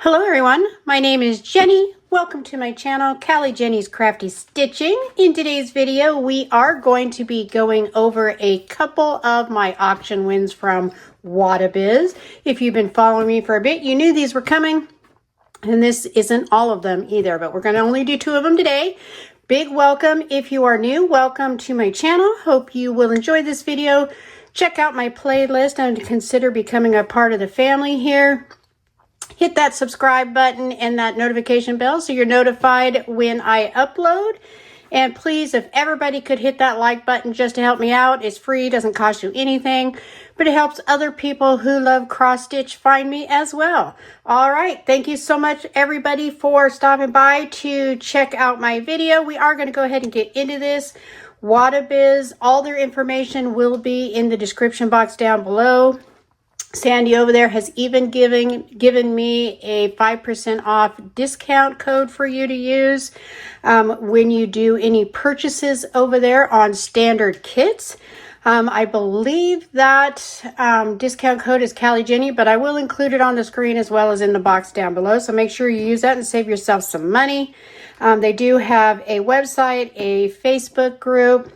Hello everyone, my name is Jenny. Welcome to my channel, Callie Jenny's Crafty Stitching. In today's video, we are going to be going over a couple of my auction wins from Wattobizz. If you've been following me for a bit, you knew these were coming. And this isn't all of them either, but we're going to only do two of them today. Big welcome if you are new. Welcome to my channel. Hope you will enjoy this video. Check out my playlist and consider becoming a part of the family here. Hit that subscribe button and that notification bell so you're notified when I upload. And please, if everybody could hit that like button just to help me out. It's free, doesn't cost you anything, but it helps other people who love cross stitch find me as well. All right, thank you so much everybody for stopping by to check out my video. We are going to go ahead and get into this. Wattobizz, all their information will be in the description box down below. Sandy over there has even given me a 5% off discount code for you to use when you do any purchases over there on standard kits. I believe that discount code is Callie Jenny, but I will include it on the screen as well as in the box down below. So make sure you use that and save yourself some money. They do have a website, a Facebook group,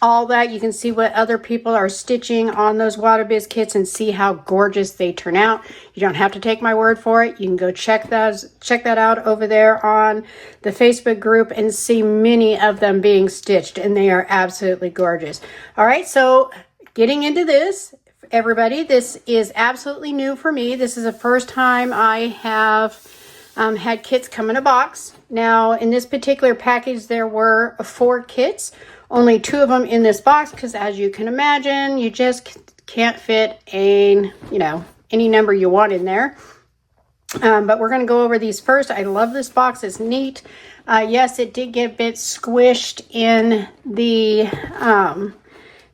all that. You can see what other people are stitching on those Wattobizz kits and see how gorgeous they turn out. You don't have to take my word for it. You can go check that out over there on the Facebook group and see many of them being stitched, and they are absolutely gorgeous. All right, so getting into this, everybody, this is absolutely new for me. This is the first time I have had kits come in a box. Now, in this particular package, there were 4 kits. Only 2 of them in this box because, as you can imagine, you just can't fit any number you want in there. But we're going to go over these first. I love this box. It's neat. Yes, it did get a bit squished in the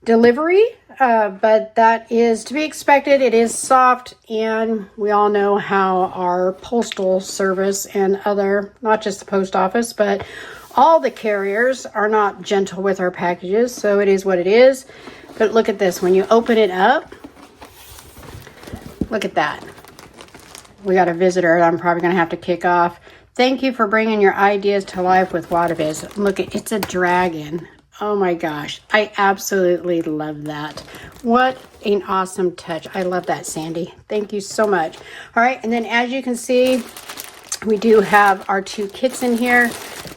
delivery, but that is to be expected. It is soft, and we all know how our postal service and other, not just the post office, but all the carriers are not gentle with our packages, so it is what it is. But look at this. When you open it up, look at that. We got a visitor I'm probably going to have to kick off. Thank you for bringing your ideas to life with Wattobizz. Look, it's a dragon. Oh my gosh. I absolutely love that. What an awesome touch. I love that, Sandy. Thank you so much. All right, and then as you can see, we do have our 2 kits in here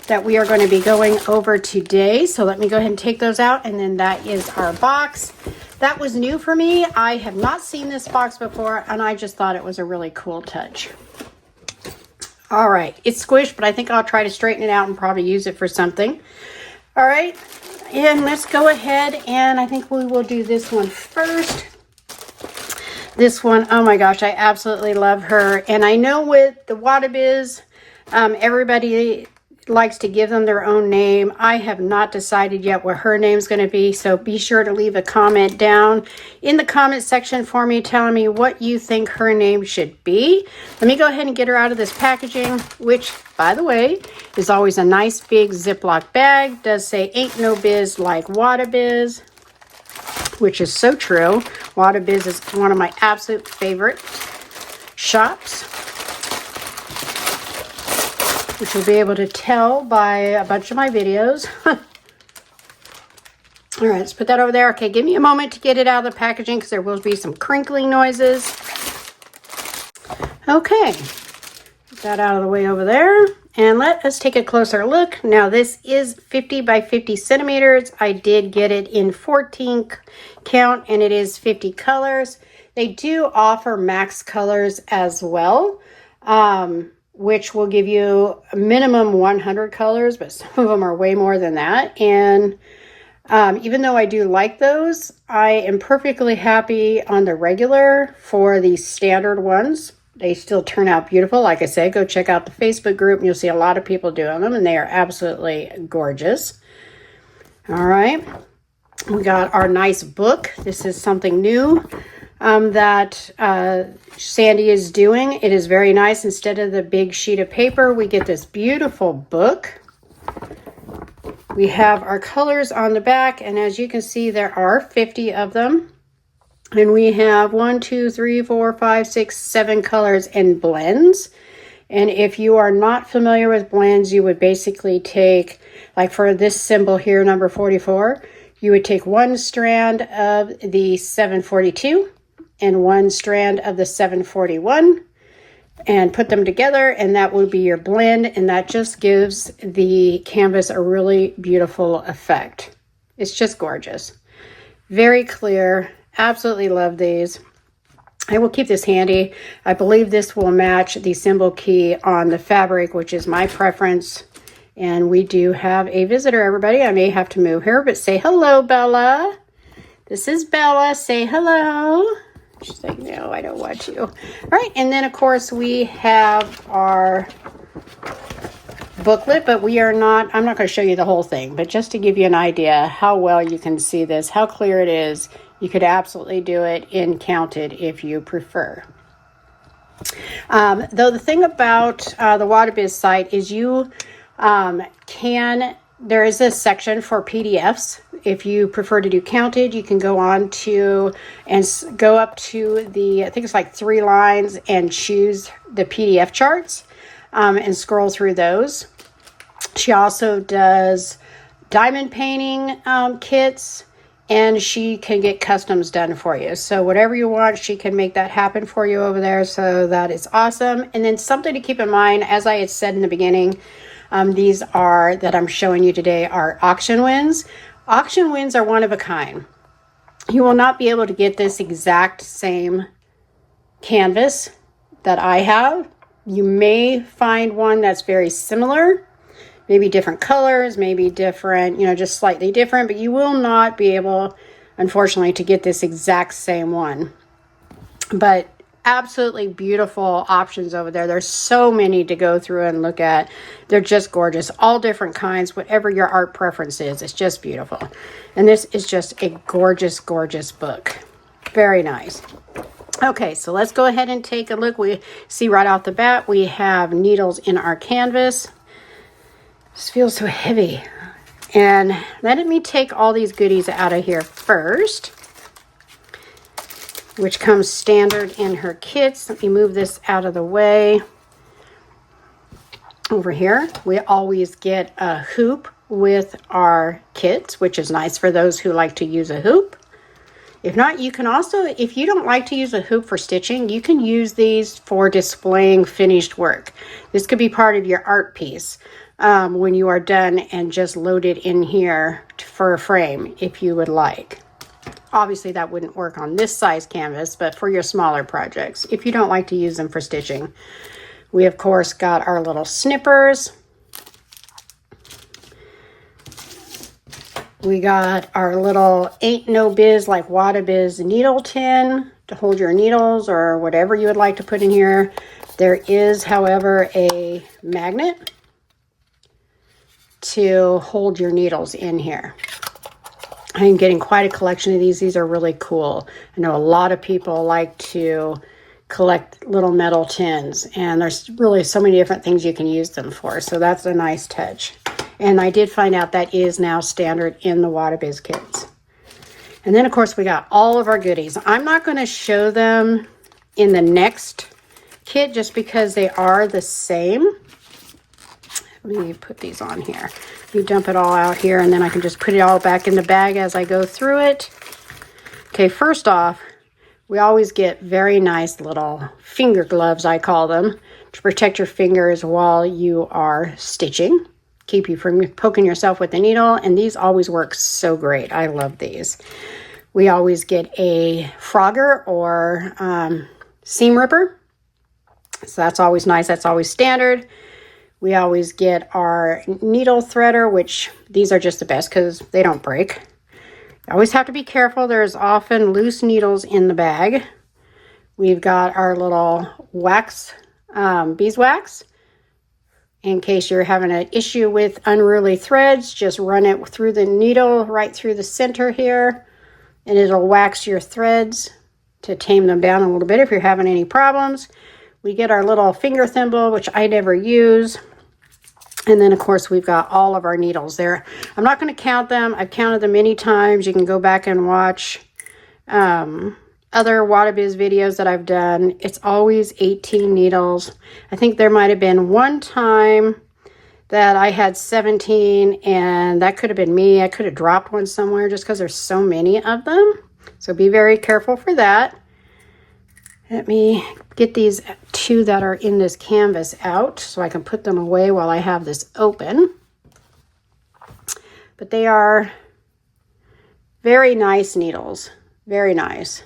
that we are going to be going over today. So let me go ahead and take those out, and then that is our box. That was new for me. I have not seen this box before, and I just thought it was a really cool touch. All right, it's squished, but I think I'll try to straighten it out and probably use it for something. All right, and let's go ahead, and I think we will do this one first. This one, oh my gosh, I absolutely love her. And I know with the Wattobizz, everybody likes to give them their own name. I have not decided yet what her name's going to be, so be sure to leave a comment down in the comment section for me telling me what you think her name should be. Let me go ahead and get her out of this packaging, which, by the way, is always a nice big Ziploc bag. Does say ain't no biz like Wattobizz, which is so true. Wattobizz is one of my absolute favorite shops, which you'll be able to tell by a bunch of my videos. All right, let's put that over there. Okay, give me a moment to get it out of the packaging because there will be some crinkling noises. Okay, put that out of the way over there. And let us take a closer look. Now, this is 50 by 50 centimeters. I did get it in 14 count, and it is 50 colors. They do offer max colors as well, which will give you a minimum 100 colors, but some of them are way more than that. And even though I do like those, I am perfectly happy on the regular for the standard ones. They still turn out beautiful. Like I said, go check out the Facebook group and you'll see a lot of people doing them, and they are absolutely gorgeous. All right. We got our nice book. This is something new that Sandy is doing. It is very nice. Instead of the big sheet of paper, we get this beautiful book. We have our colors on the back, and as you can see, there are 50 of them. And we have 1, 2, 3, 4, 5, 6, 7 colors and blends. And if you are not familiar with blends, you would basically take, like for this symbol here, number 44, you would take one strand of the 742 and one strand of the 741 and put them together, and that would be your blend, and that just gives the canvas a really beautiful effect. It's just gorgeous. Very clear. Absolutely love these. I will keep this handy. I believe this will match the symbol key on the fabric, which is my preference. And we do have a visitor, everybody. I may have to move her, but say hello, Bella. This is Bella. Say hello. She's like, no, I don't want you. All right, and then, of course, we have our booklet, but we are not, I'm not going to show you the whole thing, but just to give you an idea how well you can see this, how clear it is. You could absolutely do it in counted if you prefer. Though the thing about the Wattobizz site is you there is a section for PDFs. If you prefer to do counted, you can go on to and go up to the, I think it's like 3 lines, and choose the PDF charts and scroll through those. She also does diamond painting kits, and she can get customs done for you. So whatever you want, she can make that happen for you over there. So that is awesome. And then something to keep in mind, as I had said in the beginning, these are, that I'm showing you today, are auction wins. Auction wins are one of a kind. You will not be able to get this exact same canvas that I have. You may find one that's very similar, maybe different colors, maybe different, just slightly different, but you will not be able, unfortunately, to get this exact same one. But absolutely beautiful options over there. There's so many to go through and look at. They're just gorgeous, all different kinds, whatever your art preference is. It's just beautiful. And this is just a gorgeous, gorgeous book. Very nice. Okay, so let's go ahead and take a look. We see right off the bat, we have needles in our canvas. This feels so heavy. And let me take all these goodies out of here first, which comes standard in her kits. Let me move this out of the way. Over here, we always get a hoop with our kits, which is nice for those who like to use a hoop. If not, you can also, if you don't like to use a hoop for stitching, you can use these for displaying finished work. This could be part of your art piece when you are done, and just load it in here for a frame if you would like. Obviously, that wouldn't work on this size canvas, but for your smaller projects, if you don't like to use them for stitching. We, of course, got our little snippers. We got our little Ain't No Biz like Wattobizz needle tin to hold your needles or whatever you would like to put in here. There is, however, a magnet to hold your needles in here. I'm getting quite a collection of these. These are really cool. I know a lot of people like to collect little metal tins, and there's really so many different things you can use them for. So that's a nice touch. And I did find out that is now standard in the Wattobizz kits. And then, of course, we got all of our goodies. I'm not going to show them in the next kit just because they are the same. Let me put these on here. You dump it all out here, and then I can just put it all back in the bag as I go through it. Okay, first off, we always get very nice little finger gloves, I call them, to protect your fingers while you are stitching. Keep you from poking yourself with the needle, and these always work so great. I love these. We always get a frogger or seam ripper. So that's always nice. That's always standard. We always get our needle threader, which these are just the best because they don't break. You always have to be careful. There's often loose needles in the bag. We've got our little wax, beeswax. In case you're having an issue with unruly threads, just run it through the needle right through the center here, and it'll wax your threads to tame them down a little bit if you're having any problems. We get our little finger thimble, which I never use. And then, of course, we've got all of our needles there. I'm not going to count them. I've counted them many times. You can go back and watch other Wattobizz videos that I've done, it's always 18 needles. I think there might have been one time that I had 17, and that could have been me. I could have dropped one somewhere just because there's so many of them. So be very careful for that. Let me get these two that are in this canvas out so I can put them away while I have this open. But they are very nice needles, very nice.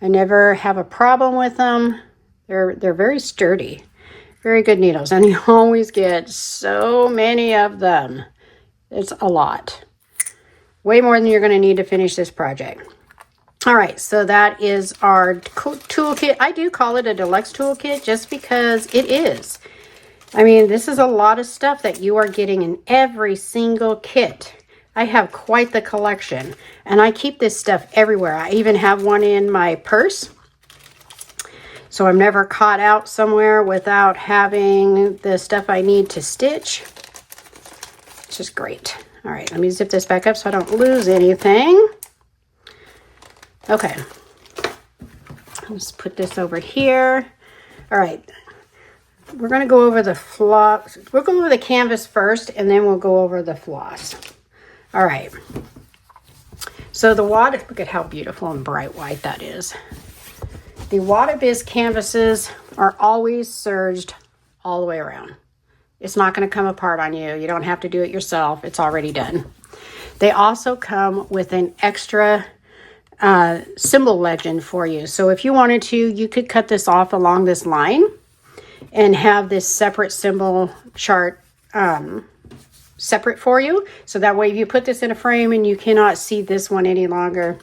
I never have a problem with them. They're very sturdy, very good needles, and you always get so many of them. It's a lot, way more than you're going to need to finish this project. All right, so that is our toolkit. I do call it a deluxe toolkit just because it is. I mean, this is a lot of stuff that you are getting in every single kit. I have quite the collection, and I keep this stuff everywhere. I even have one in my purse, so I'm never caught out somewhere without having the stuff I need to stitch. It's just great. All right, let me zip this back up so I don't lose anything. Okay, let's put this over here. All right, we're going to go over the floss. We'll go over the canvas first, and then we'll go over the floss. All right, so the look at how beautiful and bright white that is. The Wattobizz canvases are always serged all the way around. It's not going to come apart on you. You don't have to do it yourself. It's already done. They also come with an extra symbol legend for you. So if you wanted to, you could cut this off along this line and have this separate symbol chart separate for you. So that way if you put this in a frame and you cannot see this one any longer,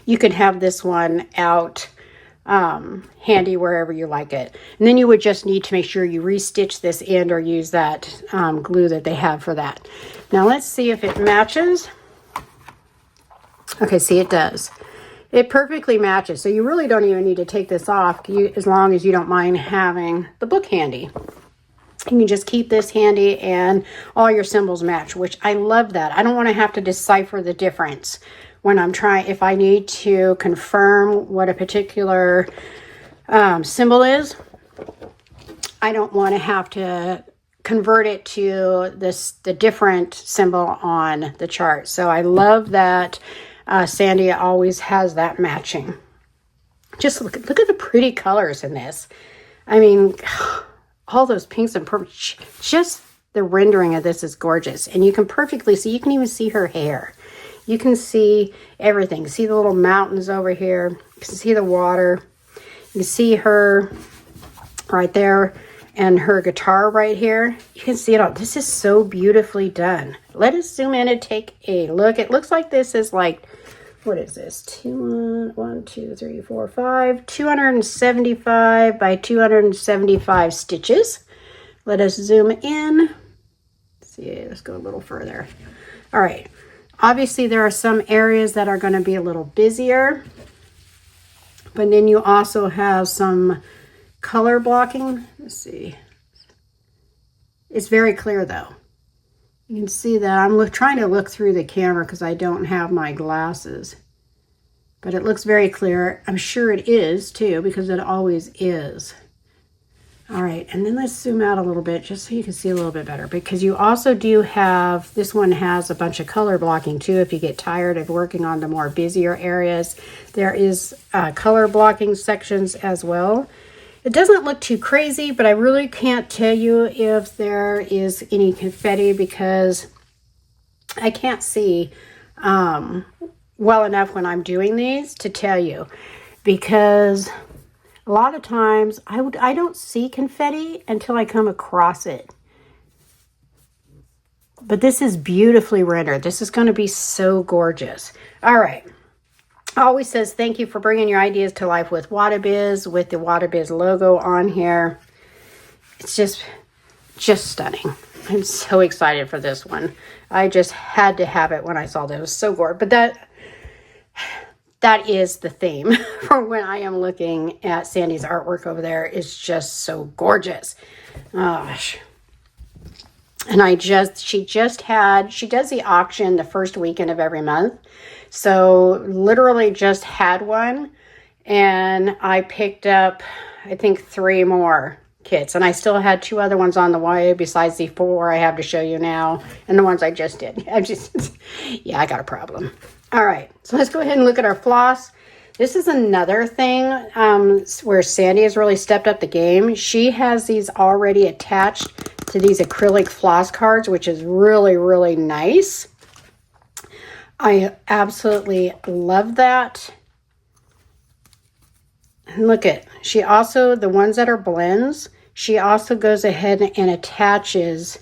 you can have this one out handy wherever you like it. And then you would just need to make sure you restitch this end or use that glue that they have for that. Now let's see if it matches. Okay, see, it does. It perfectly matches. So you really don't even need to take this off as long as you don't mind having the book handy. You can just keep this handy and all your symbols match, which I love that. I don't want to have to decipher the difference when I'm trying, if I need to confirm what a particular symbol is. I don't want to have to convert it to the different symbol on the chart. So I love that Sandia always has that matching. Just look at the pretty colors in this. I mean, all those pinks and purples, just the rendering of this is gorgeous. And you can perfectly see, you can even see her hair. You can see everything. See the little mountains over here. You can see the water. You can see her right there and her guitar right here. You can see it all. This is so beautifully done. Let us zoom in and take a look. It looks like this is like, what is this? 275 by 275 stitches. Let us zoom in. Let's see, let's go a little further. All right. Obviously, there are some areas that are going to be a little busier, but then you also have some color blocking. Let's see. It's very clear though. You can see that I'm trying to look through the camera because I don't have my glasses, but it looks very clear. I'm sure it is too, because it always is. All right, and then let's zoom out a little bit just so you can see a little bit better, because you also do have, this one has a bunch of color blocking too. If you get tired of working on the more busier areas, there is color blocking sections as well. It doesn't look too crazy, but I really can't tell you if there is any confetti because I can't see well enough when I'm doing these to tell you, because a lot of times I don't see confetti until I come across it. But this is beautifully rendered. This is going to be so gorgeous. All right. Always says thank you for bringing your ideas to life with Wattobizz, with the Wattobizz logo on here. It's just stunning. I'm so excited for this one. I just had to have it when I saw that. It was so gorgeous. But that is the theme for when I am looking at Sandy's artwork over there. It's just so gorgeous. Gosh. And she does the auction the first weekend of every month. So literally just had one, and I picked up, I think, 3 more kits, and I still had 2 other ones on the way besides the 4 I have to show you now, and the ones I just did. Yeah, I got a problem. All right, so let's go ahead and look at our floss. This is another thing where Sandy has really stepped up the game. She has these already attached to these acrylic floss cards, which is really, really nice. I absolutely love that. And look at, she also, the ones that are blends, she also goes ahead and attaches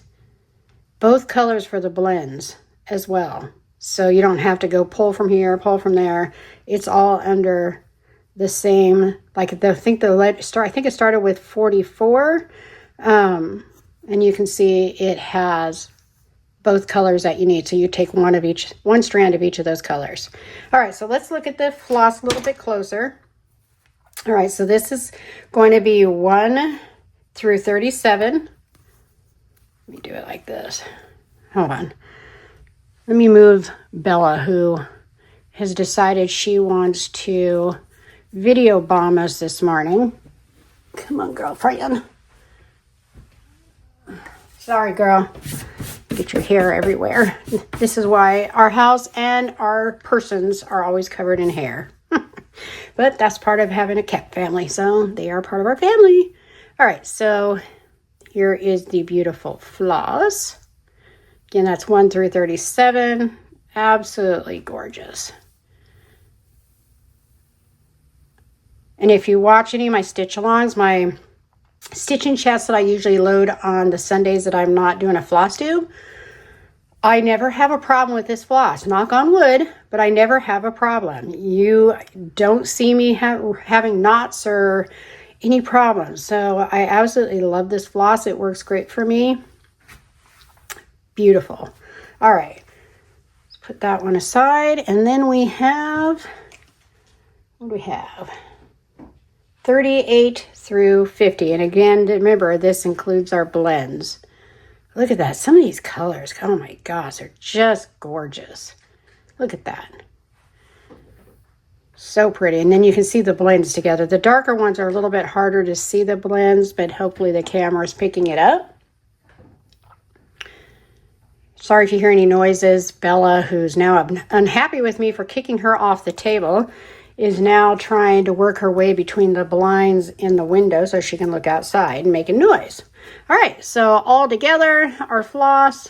both colors for the blends as well. So you don't have to go pull from here, pull from there. It's all under the same, like I think it started with 44. And you can see it has both colors that you need. So you take one strand of each of those colors. All right, so let's look at the floss a little bit closer. All right, so this is going to be 1 through 37. Let me do it like this. Hold on. Let me move Bella, who has decided she wants to video bomb us this morning. Come on, girlfriend. Sorry, girl. Get your hair everywhere. This is why our house and our persons are always covered in hair. But that's part of having a cat family, so they are part of our family. All right, so here is the beautiful floss. Again, that's 1 through 37. Absolutely gorgeous. And if you watch any of my stitch-alongs, my stitching chats that I usually load on the Sundays that I'm not doing a floss tube, I never have a problem with this floss. Knock on wood, but I never have a problem. You don't see me having knots or any problems. So I absolutely love this floss. It works great for me. Beautiful. All right. Let's put that one aside. And then we have, what do we have? 38 through 50. And again, remember, this includes our blends. Look at that. Some of these colors, oh my gosh, they're just gorgeous. Look at that. So pretty. And then you can see the blends together. The darker ones are a little bit harder to see the blends, but hopefully the camera is picking it up. Sorry if you hear any noises. Bella, who's now unhappy with me for kicking her off the table, is now trying to work her way between the blinds in the window so she can look outside and make a noise. All right, so all together, our floss,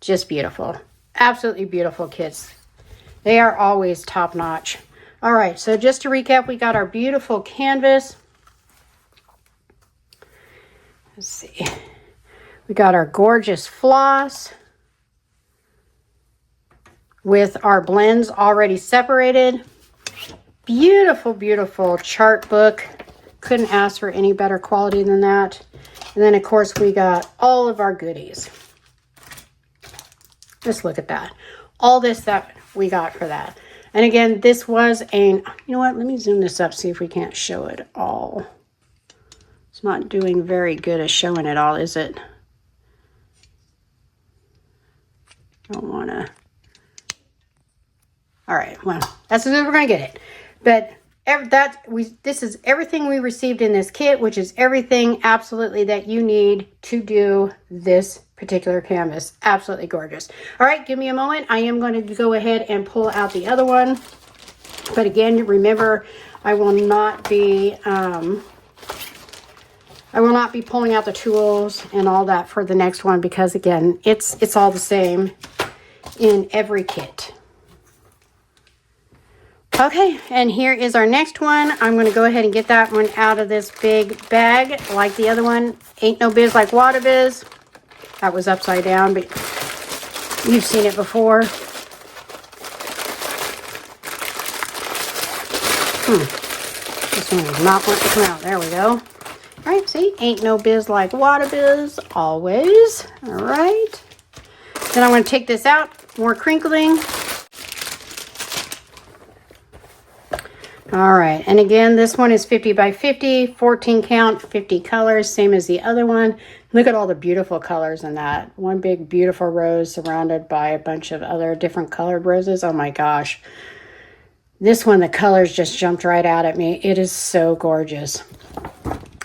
just beautiful. Absolutely beautiful kits. They are always top notch. All right, so just to recap, we got our beautiful canvas. Let's see. We got our gorgeous floss with our blends already separated. Beautiful, beautiful chart book. Couldn't ask for any better quality than that. And then, of course, we got all of our goodies. Just look at that. All this that we got for that. And again, this was you know what? Let me zoom this up, see if we can't show it all. It's not doing very good at showing it all, is it? Don't want to. All right, well, that's as we're going to get it. But this is everything we received in this kit, which is everything absolutely that you need to do this particular canvas. Absolutely gorgeous. All right, give me a moment. I am going to go ahead and pull out the other one. But again, remember, I will not be pulling out the tools and all that for the next one because again, it's all the same in every kit. Okay, and here is our next one. I'm going to go ahead and get that one out of this big bag like the other one. Ain't no biz like Wattobizz. That was upside down, but you've seen it before. This one is not wanting to come out. There we go. All right, see? Ain't no biz like Wattobizz, always. All right. Then I'm going to take this out. More crinkling. All right, and again, this one is 50 by 50, 14 count, 50 colors, same as the other one. Look at all the beautiful colors in that. One big beautiful rose surrounded by a bunch of other different colored roses. Oh my gosh. This one, the colors just jumped right out at me. It is so gorgeous.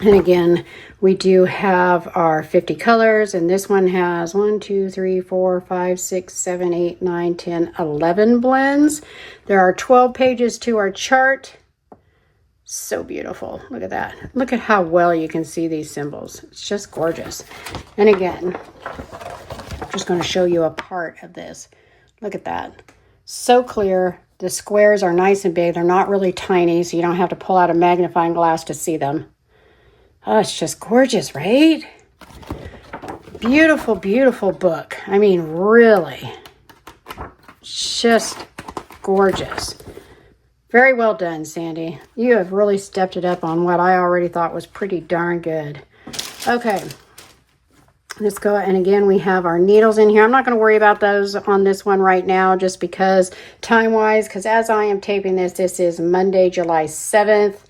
And again, we do have our 50 colors, and this one has 1, 2, 3, 4, 5, 6, 7, 8, 9, 10, 11 blends. There are 12 pages to our chart. So beautiful. Look at that. Look at how well you can see these symbols. It's just gorgeous. And again, I'm just going to show you a part of this. Look at that. So clear. The squares are nice and big. They're not really tiny, so you don't have to pull out a magnifying glass to see them. Oh, it's just gorgeous, right? Beautiful, beautiful book. I mean, really. Just gorgeous. Very well done, Sandy. You have really stepped it up on what I already thought was pretty darn good. Okay. Let's go, and again, we have our needles in here. I'm not going to worry about those on this one right now, just because time-wise, because as I am taping this, this is Monday, July 7th.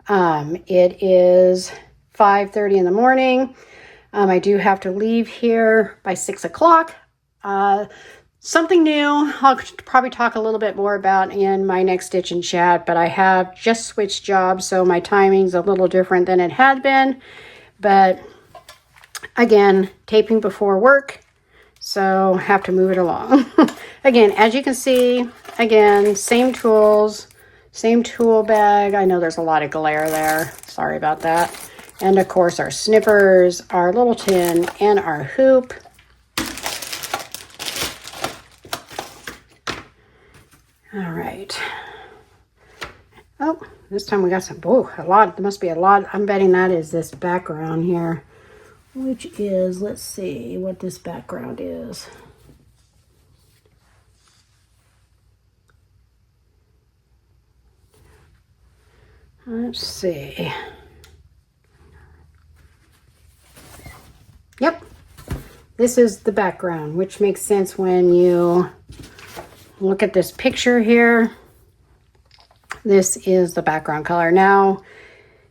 It is 5:30 in the morning. I do have to leave here by 6 o'clock. Something new I'll probably talk a little bit more about in my next Stitch and Chat, but I have just switched jobs, so my timing's a little different than it had been. But again, taping before work, so have to move it along. Again, as you can see, again, same tools, same tool bag. I know there's a lot of glare there. Sorry about that. And of course, our snippers, our little tin, and our hoop. All right. Oh, this time we got some, oh, a lot. There must be a lot. I'm betting that is this background here, which is, let's see what this background is. Let's see. Yep. This is the background, which makes sense when you look at this picture here. This is the background color. Now,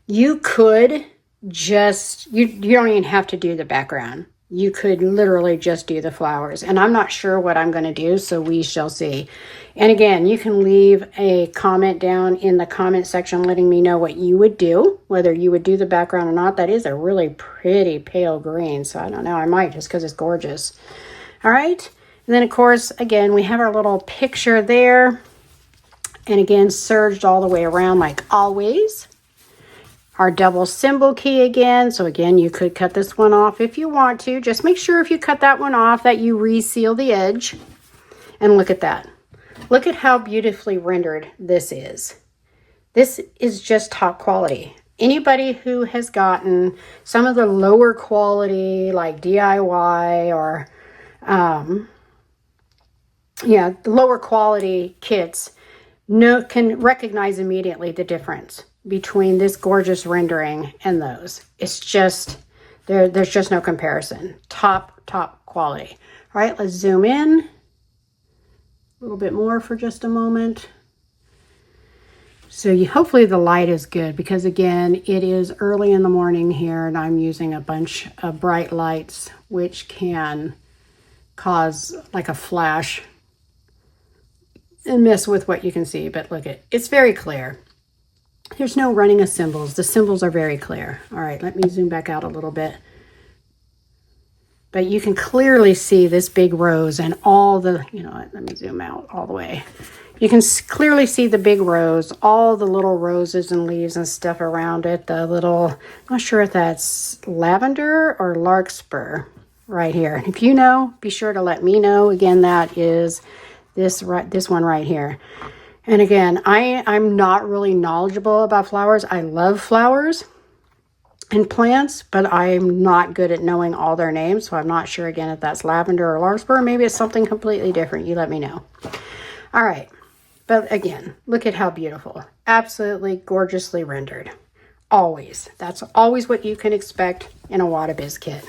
you could just, you don't even have to do the background. You could literally just do the flowers. And I'm not sure what I'm going to do, so we shall see. And again, you can leave a comment down in the comment section letting me know what you would do, whether you would do the background or not. That is a really pretty pale green, so I don't know. I might, just because it's gorgeous. All right. And then, of course, again, we have our little picture there. And again, serged all the way around like always. Our double symbol key again. So again, you could cut this one off if you want to. Just make sure if you cut that one off that you reseal the edge. And look at that. Look at how beautifully rendered this is. This is just top quality. Anybody who has gotten some of the lower quality like DIY or the lower quality kits can recognize immediately the difference between this gorgeous rendering and those. It's just, there's just no comparison. Top quality. All right, let's zoom in a little bit more for just a moment. So hopefully the light is good, because again, it is early in the morning here and I'm using a bunch of bright lights, which can cause like a flash and mess with what you can see. But look, it's very clear. There's no running of symbols. The symbols are very clear. All right, let me zoom back out a little bit. But you can clearly see this big rose and all the, let me zoom out all the way. You can clearly see the big rose, all the little roses and leaves and stuff around it. The little, I'm not sure if that's lavender or larkspur right here. If you know, be sure to let me know. Again, that is this one right here. And again, I'm not really knowledgeable about flowers. I love flowers and plants, but I'm not good at knowing all their names. So I'm not sure, again, if that's lavender or larkspur. Maybe it's something completely different. You let me know. All right. But again, look at how beautiful. Absolutely gorgeously rendered. Always. That's always what you can expect in a Wattobizz kit.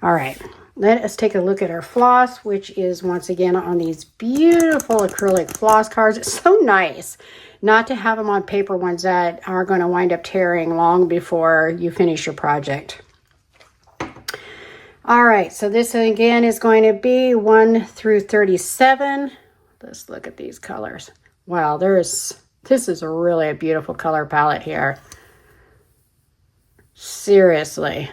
All right. let us take a look at our floss, which is once again on these beautiful acrylic floss cards. It's so nice not to have them on paper ones that are going to wind up tearing long before you finish your project. All right, so this again is going to be 1 through 37. Let's look at these colors. Wow, this is really a beautiful color palette here. Seriously.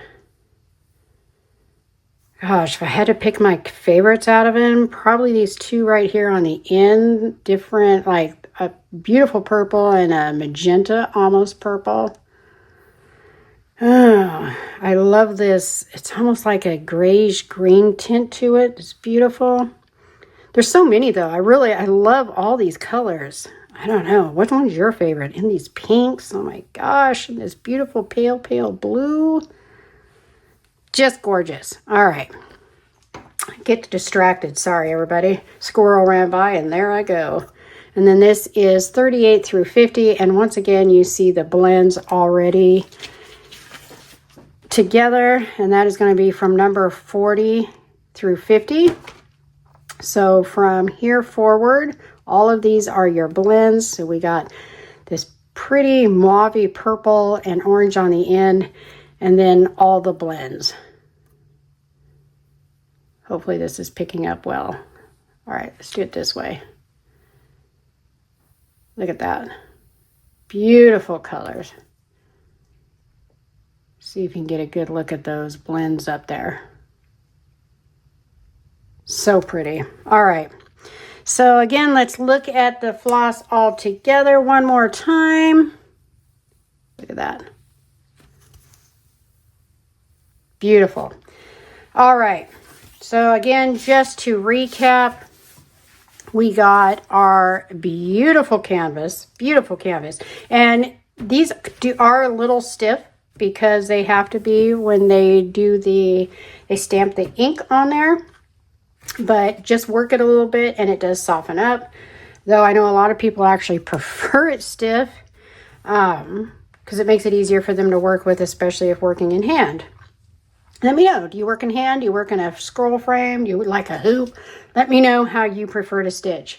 Gosh, if I had to pick my favorites out of them, probably these two right here on the end. Different, like a beautiful purple and a magenta, almost purple. Oh, I love this. It's almost like a grayish green tint to it. It's beautiful. There's so many though. I love all these colors. I don't know. Which one's your favorite? And these pinks. Oh my gosh. And this beautiful pale, pale blue. Just gorgeous. All right. Get distracted. Sorry, everybody. Squirrel ran by and there I go. And then this is 38 through 50. And once again, you see the blends already together. And that is going to be from number 40 through 50. So from here forward, all of these are your blends. So we got this pretty mauve-y purple and orange on the end. And then all the blends. Hopefully this is picking up well. All right, let's do it this way. Look at that. Beautiful colors. See if you can get a good look at those blends up there. So pretty. All right. So again, let's look at the floss all together one more time. Look at that. Beautiful. All right. So again, just to recap, we got our beautiful canvas, and these are a little stiff because they have to be when they stamp the ink on there, but just work it a little bit and it does soften up. Though I know a lot of people actually prefer it stiff because it makes it easier for them to work with, especially if working in hand. Let me know. Do you work in hand? Do you work in a scroll frame? Do you like a hoop? Let me know how you prefer to stitch.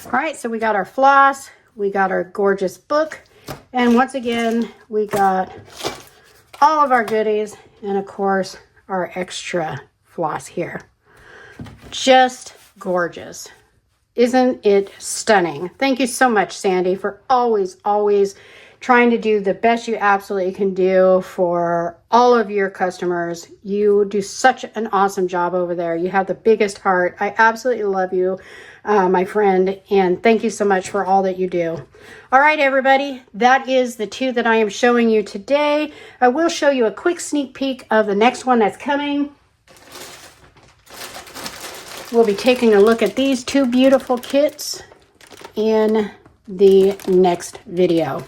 All right, so we got our floss. We got our gorgeous book. And once again, we got all of our goodies. And of course, our extra floss here. Just gorgeous. Isn't it stunning? Thank you so much, Sandy, for always trying to do the best you absolutely can do for all of your customers. You do such an awesome job over there. You have the biggest heart. I absolutely love you, my friend, and thank you so much for all that you do. All right, everybody, that is the two that I am showing you today. I will show you a quick sneak peek of the next one that's coming. We'll be taking a look at these two beautiful kits in the next video.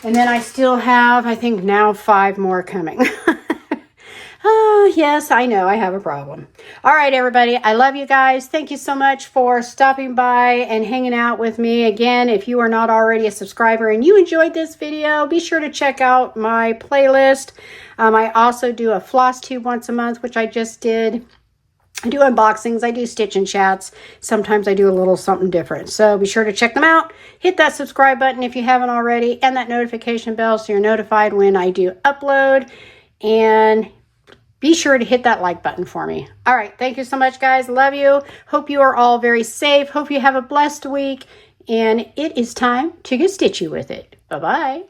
And then I still have, I think now 5 more coming. Oh, yes, I know I have a problem. All right, everybody. I love you guys. Thank you so much for stopping by and hanging out with me. Again, if you are not already a subscriber and you enjoyed this video, be sure to check out my playlist. I also do a floss tube once a month, which I just did. I do unboxings, I do stitch and chats. Sometimes I do a little something different. So be sure to check them out. Hit that subscribe button if you haven't already, and that notification bell so you're notified when I do upload. And be sure to hit that like button for me. All right, thank you so much, guys. Love you. Hope you are all very safe. Hope you have a blessed week. And it is time to get stitchy with it. Bye-bye.